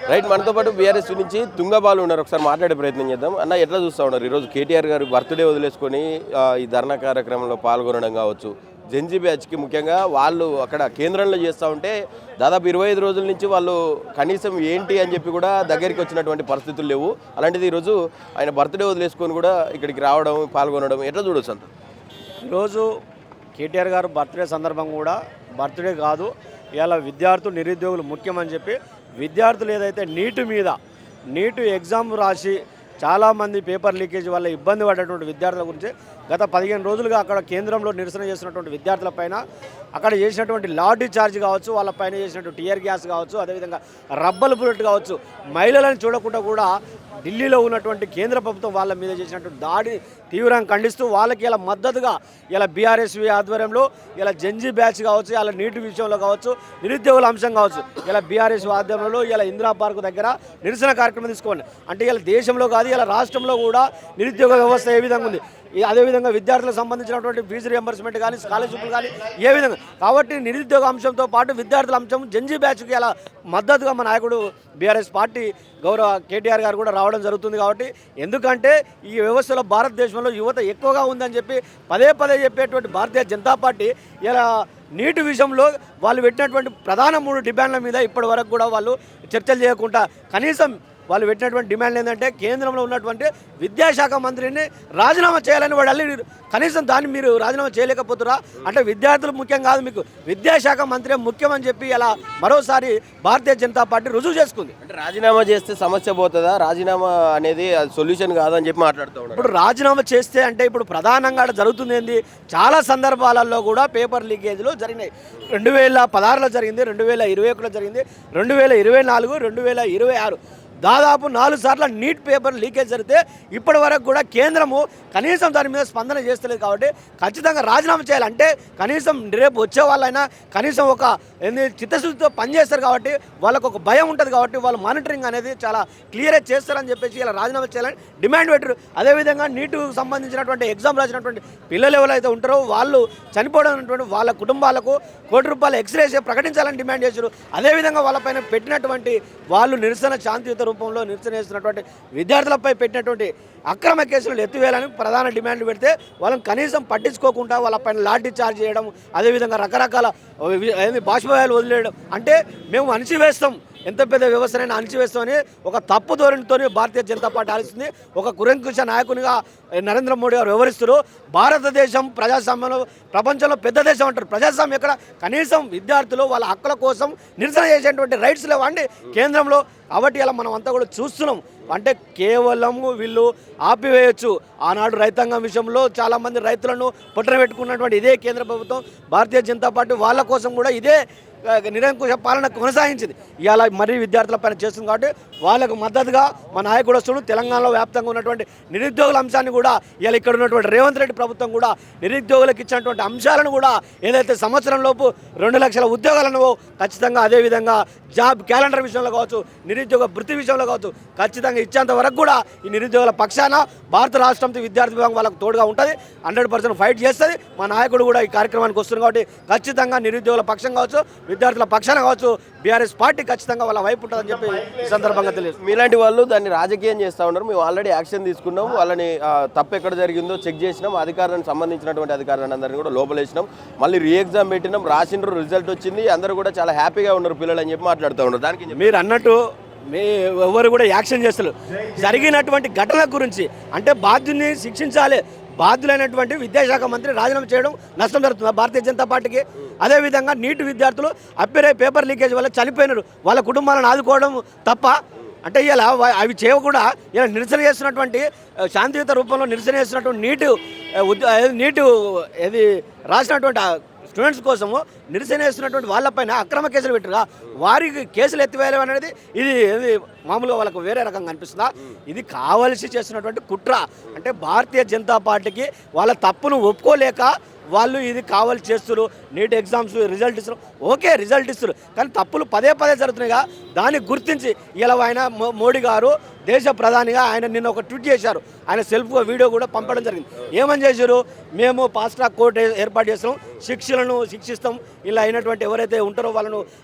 Right, మనతో పాటు BRS నుంచి తుంగబాలు ఉన్నారు. ఒకసారి మాట్లాడే ప్రయత్నం చేద్దాం. అన్న, ఎట్లా చూస్తూ ఉన్నారు ఈరోజు కేటీఆర్ గారు బర్త్డే వదిలేసుకొని ఈ ధర్నా కార్యక్రమంలో పాల్గొనడం కావచ్చు, జెన్జీ బ్యాచ్కి ముఖ్యంగా వాళ్ళు అక్కడ కేంద్రంలో చేస్తూ ఉంటే దాదాపు 25 రోజుల నుంచి వాళ్ళు కనీసం ఏంటి అని చెప్పి కూడా దగ్గరికి వచ్చినటువంటి పరిస్థితులు లేవు. అలాంటిది ఈరోజు ఆయన బర్త్డే వదిలేసుకొని కూడా ఇక్కడికి రావడం, పాల్గొనడం ఎట్లా చూడొచ్చు అంత? ఈరోజు కేటీఆర్ గారు బర్త్డే సందర్భం కూడా బర్త్డే కాదు, ఇలా విద్యార్థులు నిరుద్యోగులు ముఖ్యమని చెప్పి విద్యార్థులు ఏదైతే నీటు ఎగ్జామ్ రాసి చాలామంది పేపర్ లీకేజ్ వల్ల ఇబ్బంది పడేటువంటి విద్యార్థుల గురించి గత 15 రోజులుగా అక్కడ కేంద్రంలో నిరసన చేసినటువంటి విద్యార్థులపైన అక్కడ చేసినటువంటి లాఠీ చార్జ్ కావచ్చు, వాళ్ళపైన చేసినటువంటి టియర్ గ్యాస్ కావచ్చు, అదేవిధంగా రబ్బర్ బుల్లెట్ కావచ్చు, మహిళలను చూడకుండా కూడా ఢిల్లీలో ఉన్నటువంటి కేంద్ర ప్రభుత్వం వాళ్ళ మీద చేసినటువంటి దాడి తీవ్రంగా ఖండిస్తూ వాళ్ళకి ఇలా మద్దతుగా ఇలా బీఆర్ఎస్వి ఆధ్వర్యంలో ఇలా జెన్జీ బ్యాచ్ కావచ్చు, ఇలా నీటి విషయంలో కావచ్చు, నిరుద్యోగుల అంశం కావచ్చు, ఇలా బీఆర్ఎస్ ఆధ్వర్యంలో ఇలా ఇందిరా పార్క్ దగ్గర నిరసన కార్యక్రమం తీసుకోండి. అంటే ఇలా దేశంలో కాదు, ఇలా రాష్ట్రంలో కూడా నిరుద్యోగ వ్యవస్థ ఏ విధంగా ఉంది, అదేవిధంగా విద్యార్థులకు సంబంధించినటువంటి ఫీజు రియంబర్స్మెంట్ కానీ స్కాలర్షిప్లు కానీ ఏ విధంగా, కాబట్టి నిరుద్యోగ అంశంతో పాటు విద్యార్థుల అంశం జెన్జీ బ్యాచ్కి ఇలా మద్దతుగా మా నాయకుడు బీఆర్ఎస్ పార్టీ గౌరవ కేటీఆర్ గారు కూడా రావడం జరుగుతుంది. కాబట్టి ఎందుకంటే ఈ వ్యవస్థలో భారతదేశంలో యువత ఎక్కువగా ఉందని చెప్పి పదే చెప్పేటువంటి భారతీయ జనతా పార్టీ ఇలా నీటి విషయంలో వాళ్ళు పెట్టినటువంటి ప్రధాన 3 డిమాండ్ల మీద ఇప్పటి వరకు కూడా వాళ్ళు చర్చలు చేయకుండా కనీసం వాళ్ళు పెట్టినటువంటి డిమాండ్ ఏంటంటే కేంద్రంలో ఉన్నటువంటి విద్యాశాఖ మంత్రిని రాజీనామా చేయాలని వాడు అల్లి కనీసం దాన్ని మీరు రాజీనామా చేయలేకపోతురా అంటే విద్యార్థులు ముఖ్యం కాదు, మీకు విద్యాశాఖ మంత్రి ముఖ్యమని చెప్పి ఇలా మరోసారి భారతీయ జనతా పార్టీ రుజువు చేసుకుంది. అంటే రాజీనామా చేస్తే సమస్య పోతుందా? రాజీనామా అనేది సొల్యూషన్ కాదని చెప్పి మాట్లాడుతూ ఉన్నారు. ఇప్పుడు రాజీనామా చేస్తే అంటే ఇప్పుడు ప్రధానంగా జరుగుతుంది ఏంది, చాలా సందర్భాలలో కూడా పేపర్ లీకేజ్లు జరిగినాయి. 2016లో జరిగింది, 2021లో జరిగింది, 2024, 2026 దాదాపు 4 సార్లు నీట్ పేపర్ లీకేజ్ జరిగితే ఇప్పటి వరకు కూడా కేంద్రము కనీసం దాని మీద స్పందన చేస్తలేదు. కాబట్టి ఖచ్చితంగా రాజీనామా చేయాలంటే కనీసం రేపు వచ్చే వాళ్ళైనా కనీసం ఒక చిత్తశుద్ధితో పనిచేస్తారు. కాబట్టి వాళ్ళకు ఒక భయం ఉంటుంది. కాబట్టి వాళ్ళు మానిటరింగ్ అనేది చాలా క్లియర్గా చేస్తారని చెప్పేసి ఇలా రాజీనామా చేయాలని డిమాండ్ పెట్టారు. అదేవిధంగా నీటుకు సంబంధించినటువంటి ఎగ్జామ్ రాసినటువంటి పిల్లలు ఎవరైతే ఉంటారో వాళ్ళు చనిపోవడం వాళ్ళ కుటుంబాలకు ₹1 కోటి ఎక్స్రేస్ ప్రకటించాలని డిమాండ్ చేశారు. అదేవిధంగా వాళ్ళపైన పెట్టినటువంటి వాళ్ళు నిరసన శాంతియుత రూపంలో నిరసన చేస్తున్నటువంటి విద్యార్థులపై పెట్టినటువంటి అక్రమ కేసులు ఎత్తివేయాలని ప్రధాన డిమాండ్లు పెడితే వాళ్ళని కనీసం పట్టించుకోకుండా వాళ్ళపైన లాఠీ చార్జ్ చేయడం, అదేవిధంగా రకరకాల బాష్పవాయువులు వదిలేయడం, అంటే మేము అణిచివేస్తాం, ఎంత పెద్ద వ్యవస్థనైనా అణిచివేస్తామని ఒక తప్పు ధోరణితో భారతీయ జనతా పార్టీ ఆలోచిస్తుంది. ఒక కురంకుశ నాయకునిగా నరేంద్ర మోడీ గారు వ్యవహరిస్తారు. భారతదేశం ప్రజాస్వామ్యంలో ప్రపంచంలో పెద్ద దేశం అంటారు. ప్రజాస్వామ్యం ఎక్కడ? కనీసం విద్యార్థులు వాళ్ళ హక్కుల కోసం నిరసన చేసేటువంటి రైట్స్ లేవండి కేంద్రంలో. కాబట్టి ఇలా మనం అంతా కూడా చూస్తున్నాం. అంటే కేవలం వీళ్ళు ఆపివేయచ్చు. ఆనాడు రైతాంగం విషయంలో చాలామంది రైతులను పొట్టన పెట్టుకున్నటువంటి ఇదే కేంద్ర ప్రభుత్వం, భారతీయ జనతా పార్టీ వాళ్ళ కోసం కూడా ఇదే నిరంకుశ పాలన కొనసాగించింది. ఇవాళ మరీ విద్యార్థుల పైన చేస్తుంది. కాబట్టి వాళ్ళకు మద్దతుగా మా నాయకుడు వస్తుడు తెలంగాణలో వ్యాప్తంగా ఉన్నటువంటి నిరుద్యోగుల అంశాన్ని కూడా ఇవాళ ఇక్కడ ఉన్నటువంటి రేవంత్ రెడ్డి ప్రభుత్వం కూడా నిరుద్యోగులకు ఇచ్చినటువంటి అంశాలను కూడా ఏదైతే సంవత్సరం లోపు 2 లక్షల ఉద్యోగాలను ఖచ్చితంగా, అదేవిధంగా జాబ్ క్యాలెండర్ విషయంలో కావచ్చు, నిరుద్యోగ వృత్తి విషయంలో కావచ్చు, ఖచ్చితంగా ఇచ్చేంత వరకు కూడా ఈ నిరుద్యోగుల పక్షాన భారత రాష్ట్రంతో విద్యార్థి విభాగం వాళ్ళకు తోడుగా ఉంటుంది. 100% ఫైట్ చేస్తుంది. మా నాయకుడు కూడా ఈ కార్యక్రమానికి వస్తుంది. కాబట్టి ఖచ్చితంగా నిరుద్యోగుల పక్షం కావచ్చు, విద్యార్థుల పక్షాన కావచ్చు, బీఆర్ఎస్ పార్టీ ఖచ్చితంగా వాళ్ళ వైపు ఉంటుందని చెప్పి ఈ సందర్భంగా తెలియదు. మీలాంటి వాళ్ళు దాన్ని రాజకీయం చేస్తూ ఉన్నారు. మేము ఆల్రెడీ యాక్షన్ తీసుకున్నాం, వాళ్ళని తప్పు ఎక్కడ జరిగిందో చెక్ చేసినాం, అధికారులను సంబంధించినటువంటి అధికారులను అందరినీ కూడా లోపలేసినాం, మళ్ళీ రీ ఎగ్జామ్ పెట్టినాం, రాసిండ్రు, రిజల్ట్ వచ్చింది, అందరూ కూడా చాలా హ్యాపీగా ఉన్నారు పిల్లలు అని చెప్పి మాట్లాడుతూ ఉన్నారు. దానికి మీరు అన్నట్టు ఎవరు కూడా యాక్షన్ చేస్తారు. జరిగినటువంటి ఘటన గురించి అంటే బాధ్యుని శిక్షించాలి. బాధ్యులైనటువంటి విద్యాశాఖ మంత్రి రాజీనామా చేయడం నష్టం జరుగుతుంది భారతీయ జనతా పార్టీకి. అదేవిధంగా నీటి విద్యార్థులు అప్పిరే పేపర్ లీకేజ్ వల్ల చనిపోయినారు, వాళ్ళ కుటుంబాలను ఆదుకోవడం తప్ప అంటే ఇలా అవి చేయకుండా ఇలా నిరసన చేస్తున్నటువంటి శాంతియుత రూపంలో నిరసన చేస్తున్నటువంటి నీటు ఏది రాసినటువంటి స్టూడెంట్స్ కోసము నిరసన చేస్తున్నటువంటి వాళ్ళపైన అక్రమ కేసులు పెట్టరుగా వారికి కేసులు ఎత్తివేయడం అనేది ఇది మామూలుగా వాళ్ళకు వేరే రకంగా అనిపిస్తుందా? ఇది కావలసి చేస్తున్నటువంటి కుట్ర. అంటే భారతీయ జనతా పార్టీకి వాళ్ళ తప్పును ఒప్పుకోలేక వాళ్ళు ఇది కావాలి చేస్తారు, నీట్ ఎగ్జామ్స్ రిజల్ట్ ఇస్తారు, ఓకే రిజల్ట్ ఇస్తారు, కానీ తప్పులు పదే పదే జరుగుతున్నాయిగా. దాన్ని గుర్తించి ఇలా ఆయన మోడీ గారు దేశ ప్రధానిగా ఆయన నిన్న ఒక ట్వీట్ చేశారు. ఆయన సెల్ఫ్గా వీడియో కూడా పంపడం జరిగింది. ఏమని చేశారు, మేము ఫాస్ట్ ట్రాక్ కోర్టు ఏర్పాటు చేస్తాం, శిక్షలను శిక్షిస్తాం, ఇలా అయినటువంటి ఎవరైతే ఉంటారో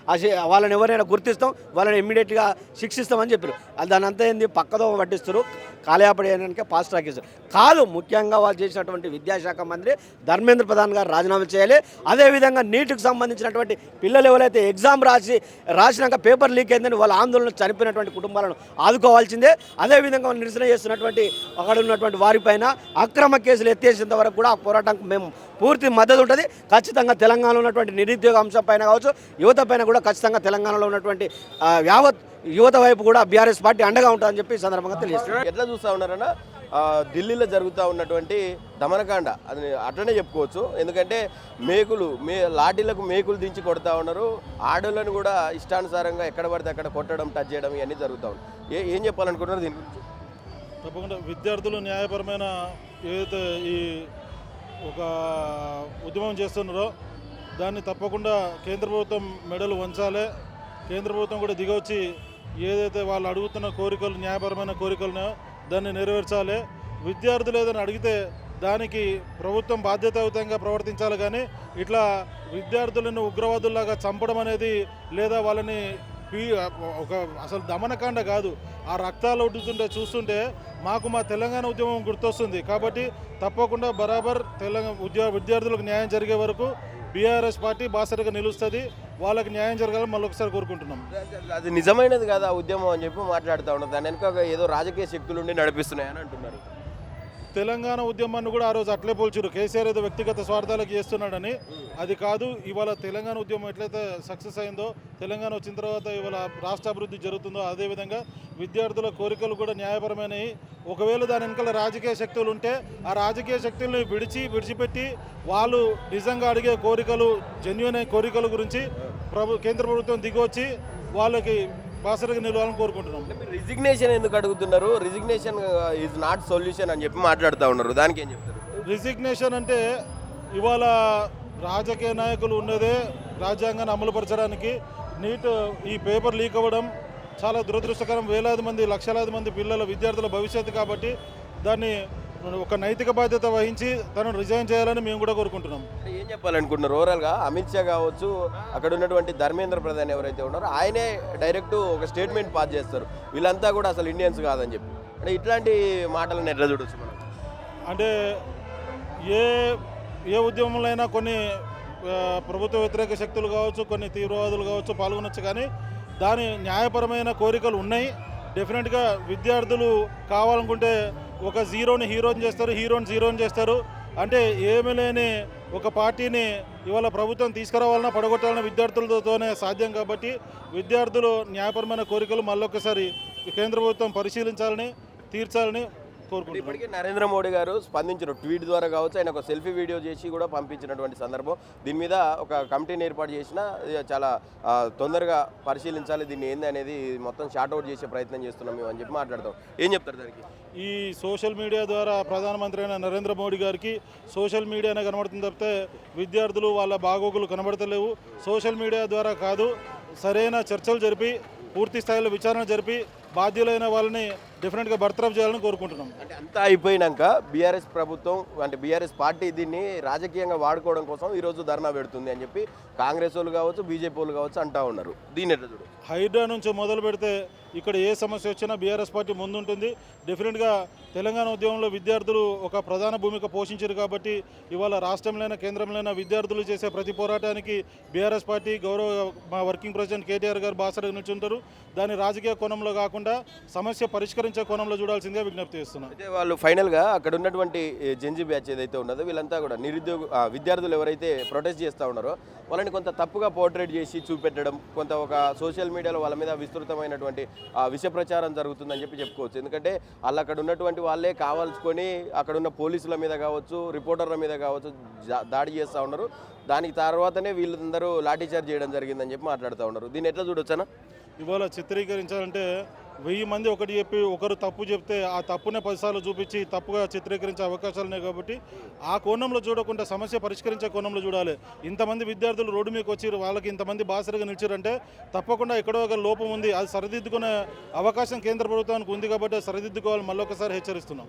వాళ్ళని ఎవరైనా గుర్తిస్తాం, వాళ్ళని ఇమ్మీడియట్గా శిక్షిస్తామని చెప్పారు. దాని అంతా ఏంది పక్కదో పట్టిస్తారు, కాలయాపడి అయినాక ఫాస్ట్ ట్రాక్ ఇస్తారు కాదు. ముఖ్యంగా వాళ్ళు చేసినటువంటి విద్యాశాఖ మంత్రి ధర్మేంద్ర ప్రధాన్ గారు రాజీనామా చేయాలి. అదేవిధంగా నీట్కి సంబంధించినటువంటి పిల్లలు ఎవరైతే ఎగ్జామ్ రాసినాక పేపర్ లీక్ అయిందని వాళ్ళ ఆందోళన చనిపోయినటువంటి కుటుంబాలను ఆదుకోవాల్సిందే. అదేవిధంగా నిరసన చేస్తున్నటువంటి అక్కడ ఉన్నటువంటి వారిపైన అక్రమ కేసులు ఎత్తేసేంత వరకు కూడా ఆ పోరాటానికి మేము పూర్తి మద్దతు ఉంటుంది. ఖచ్చితంగా తెలంగాణలో ఉన్నటువంటి నిరుద్యోగ అంశం పైన కావచ్చు, యువత పైన కూడా ఖచ్చితంగా తెలంగాణలో ఉన్నటువంటి యావత్ యువత వైపు కూడా బీఆర్ఎస్ పార్టీ అండగా ఉంటుందని చెప్పి ఈ సందర్భంగా తెలియజేస్తున్నారు. ఎట్లా చూస్తూ ఉన్నారన్న ఢిల్లీలో జరుగుతూ ఉన్నటువంటి దమనకాండ అది అట్లనే చెప్పుకోవచ్చు. ఎందుకంటే లాఠీలకు మేకులు దించి కొడతా ఉన్నారు, ఆడోళ్ళని కూడా ఇష్టానుసారంగా ఎక్కడ పడితే అక్కడ కొట్టడం, టచ్ చేయడం ఇవన్నీ జరుగుతూ ఉన్నాయి. ఏం చెప్పాలనుకుంటున్నారు దీని గురించి? తప్పకుండా విద్యార్థులు న్యాయపరమైన ఏదైతే ఈ ఒక ఉద్యమం చేస్తున్నారో దాన్ని తప్పకుండా కేంద్ర ప్రభుత్వం మెడలు వంచాలి. కేంద్ర ప్రభుత్వం కూడా దిగొచ్చి ఏదైతే వాళ్ళు అడుగుతున్న కోరికలు, న్యాయపరమైన కోరికలను దాన్ని నెరవేర్చాలి. విద్యార్థులు ఏదైనా అడిగితే దానికి ప్రభుత్వం బాధ్యతాయుతంగా ప్రవర్తించాలి. కానీ ఇట్లా విద్యార్థులను ఉగ్రవాదుల్లాగా చంపడం అనేది, లేదా వాళ్ళని ఒక అసలు దమనకాండ కాదు. ఆ రక్తాలు ఉడుతుంటే చూస్తుంటే మాకు మా తెలంగాణ ఉద్యమం గుర్తొస్తుంది. కాబట్టి తప్పకుండా బరాబర్ విద్యార్థులకు న్యాయం జరిగే వరకు బీఆర్ఎస్ పార్టీ బాసటగా నిలుస్తుంది. వాళ్ళకి న్యాయం జరగాలని మళ్ళీ ఒకసారి కోరుకుంటున్నాం. అది నిజమైనది కాదు ఆ ఉద్యమం అని చెప్పి మాట్లాడుతూ ఉన్నారు. దాని వెనుక ఏదో రాజకీయ శక్తులుండి నడిపిస్తున్నాయని అంటున్నారు. తెలంగాణ ఉద్యమాన్ని కూడా ఆ రోజు అట్లే పోల్చారు. కేసీఆర్ ఏదో వ్యక్తిగత స్వార్థాలకు చేస్తున్నాడని. అది కాదు. ఇవాళ తెలంగాణ ఉద్యమం ఎట్లయితే సక్సెస్ అయిందో, తెలంగాణ వచ్చిన తర్వాత ఇవాళ రాష్ట్ర అభివృద్ధి జరుగుతుందో, అదేవిధంగా విద్యార్థుల కోరికలు కూడా న్యాయపరమైనవి. ఒకవేళ దాని వెనకాల రాజకీయ శక్తులు ఉంటే ఆ రాజకీయ శక్తుల్ని విడిచిపెట్టి వాళ్ళు నిజంగా అడిగే కోరికలు, జెన్యూన్ కోరికల గురించి కేంద్ర ప్రభుత్వం దిగొచ్చి వాళ్ళకి బాసటగా నిలవాలని కోరుకుంటున్నాం. రిజిగ్నేషన్ ఎందుకు అడుగుతున్నారు? రిజిగ్నేషన్ ఈజ్ నాట్ సొల్యూషన్ అని చెప్పి మాట్లాడుతూ ఉన్నారు. దానికి ఏం చెప్తారు? రిజిగ్నేషన్ అంటే ఇవాళ రాజకీయ నాయకులు ఉన్నదే రాజ్యాంగాన్ని అమలుపరచడానికి. నీట్ ఈ పేపర్ లీక్ అవ్వడం చాలా దురదృష్టకరం. వేలాది మంది, లక్షలాది మంది పిల్లల విద్యార్థుల భవిష్యత్తు. కాబట్టి దాన్ని ఒక నైతిక బాధ్యత వహించి తనను రిజైన్ చేయాలని మేము కూడా కోరుకుంటున్నాం. ఏం చెప్పాలనుకుంటున్నారు? ఓవరాల్గా అమిత్ షా కావచ్చు, అక్కడ ఉన్నటువంటి ధర్మేంద్ర ప్రధాన్ ఎవరైతే ఉన్నారో ఆయనే డైరెక్ట్ ఒక స్టేట్మెంట్ పాస్ చేస్తారు, వీళ్ళంతా కూడా అసలు ఇండియన్స్ కాదని చెప్పి. అంటే ఇట్లాంటి మాటలను ఎట్లా చూడొచ్చు మనం? అంటే ఏ ఉద్యమంలో అయినా కొన్ని ప్రభుత్వ వ్యతిరేక శక్తులు కావచ్చు, కొన్ని తీవ్రవాదులు కావచ్చు పాల్గొనొచ్చు. కానీ దాని న్యాయపరమైన కోరికలు ఉన్నాయి. డెఫినెట్గా విద్యార్థులు కావాలనుకుంటే ఒక జీరోని హీరోని చేస్తారు, హీరోని జీరోని చేస్తారు. అంటే ఏమీ లేని ఒక పార్టీని ఇవాళ ప్రభుత్వం తీసుకురావాలన్నా పడగొట్టాలన్న విద్యార్థులతోనే సాధ్యం. కాబట్టి విద్యార్థులు న్యాయపరమైన కోరికలు మళ్ళొకసారి కేంద్ర ప్రభుత్వం పరిశీలించాలని, తీర్చాలని కోరుకుంటున్నాం. ఇప్పటికే నరేంద్ర మోడీ గారు స్పందించారు. ట్వీట్ ద్వారా కావచ్చు, ఆయన ఒక సెల్ఫీ వీడియో చేసి కూడా పంపించినటువంటి సందర్భం. దీని మీద ఒక కమిటీని ఏర్పాటు చేసినా చాలా తొందరగా పరిశీలించాలి, దీన్ని ఏంది అనేది మొత్తం షార్ట్అవుట్ చేసే ప్రయత్నం చేస్తున్నాం మేము అని చెప్పి మాట్లాడతాం. ఏం చెప్తారు దానికి? ఈ సోషల్ మీడియా ద్వారా ప్రధానమంత్రి అయిన నరేంద్ర మోడీ గారికి సోషల్ మీడియానే కనబడుతుంది తప్పితే విద్యార్థులు వాళ్ళ బాగోగులు కనబడతలేవు. సోషల్ మీడియా ద్వారా కాదు, సరైన చర్చలు జరిపి పూర్తి స్థాయిలో విచారణ జరిపి బాధ్యులైన వాళ్ళని డెఫినెట్గా బర్తరఫ్ చేయాలని కోరుకుంటున్నాం. అంటే అంతా అయిపోయినాక బీఆర్ఎస్ ప్రభుత్వం అంటే బీఆర్ఎస్ పార్టీ దీన్ని రాజకీయంగా వాడుకోవడం కోసం ఈరోజు ధర్నా పెడుతుంది అని చెప్పి కాంగ్రెస్ వాళ్ళు కావచ్చు, బీజేపీ వాళ్ళు కావచ్చు అంటూ ఉన్నారు. దీన్ని ఎట్లా చూడు? హైడ్రా నుంచి మొదలు పెడితే ఇక్కడ ఏ సమస్య వచ్చినా బీఆర్ఎస్ పార్టీ ముందుంటుంది. డెఫినెట్గా తెలంగాణ ఉద్యమంలో విద్యార్థులు ఒక ప్రధాన భూమిక పోషించారు. కాబట్టి ఇవాళ రాష్ట్రంలోనే కేంద్రంలోనే విద్యార్థులు చేసే ప్రతి పోరాటానికి బీఆర్ఎస్ పార్టీ మా వర్కింగ్ ప్రెసిడెంట్ కేటీఆర్ గారు బాసటగా నిల్చుంటారు. దాన్ని రాజకీయ కోణంలో కాకుండా సమస్య పరిష్కరించే కోణంలో చూడాల్సిందిగా విజ్ఞప్తి చేస్తున్నారు. అయితే వాళ్ళు ఫైనల్గా అక్కడ ఉన్నటువంటి జెన్జీ బ్యాచ్ ఏదైతే ఉన్నదో వీళ్ళంతా కూడా విద్యార్థులు ఎవరైతే ప్రొటెస్ట్ చేస్తూ ఉన్నారో వాళ్ళని కొంత తప్పుగా పోర్ట్రేట్ చేసి చూపెట్టడం, కొంత ఒక సోషల్ మీడియాలో వాళ్ళ మీద విస్తృతమైనటువంటి విష ప్రచారం జరుగుతుందని చెప్పి చెప్పుకోవచ్చు. ఎందుకంటే వాళ్ళు అక్కడ ఉన్నటువంటి వాళ్ళే కావాల్సుకొని అక్కడ ఉన్న పోలీసుల మీద కావచ్చు, రిపోర్టర్ల మీద కావచ్చు దాడి చేస్తూ ఉన్నారు. దానికి తర్వాతనే వీళ్ళందరూ లాఠీచార్జ్ చేయడం జరిగిందని చెప్పి మాట్లాడుతూ ఉన్నారు. దీన్ని ఎట్లా చూడొచ్చనా? ఇవాళ చిత్రీకరించాలంటే 1000 మంది ఒకటి చెప్పి ఒకరు తప్పు చెప్తే ఆ తప్పునే 10 సార్లు చూపించి తప్పుగా చిత్రీకరించే అవకాశాలు ఉన్నాయి కాబట్టి ఆ కోణంలో చూడకుండా సమస్య పరిష్కరించే కోణంలో చూడాలి. ఇంతమంది విద్యార్థులు రోడ్డు మీదకి వచ్చి వాళ్ళకి ఇంతమంది బాసరగా నిలిచారంటే తప్పకుండా ఎక్కడో ఒక లోపం ఉంది. అది సరిదిద్దుకునే అవకాశం కేంద్ర ప్రభుత్వానికి ఉంది కాబట్టి అది సరిదిద్దుకోవాలి మళ్ళొకసారి హెచ్చరిస్తున్నాం.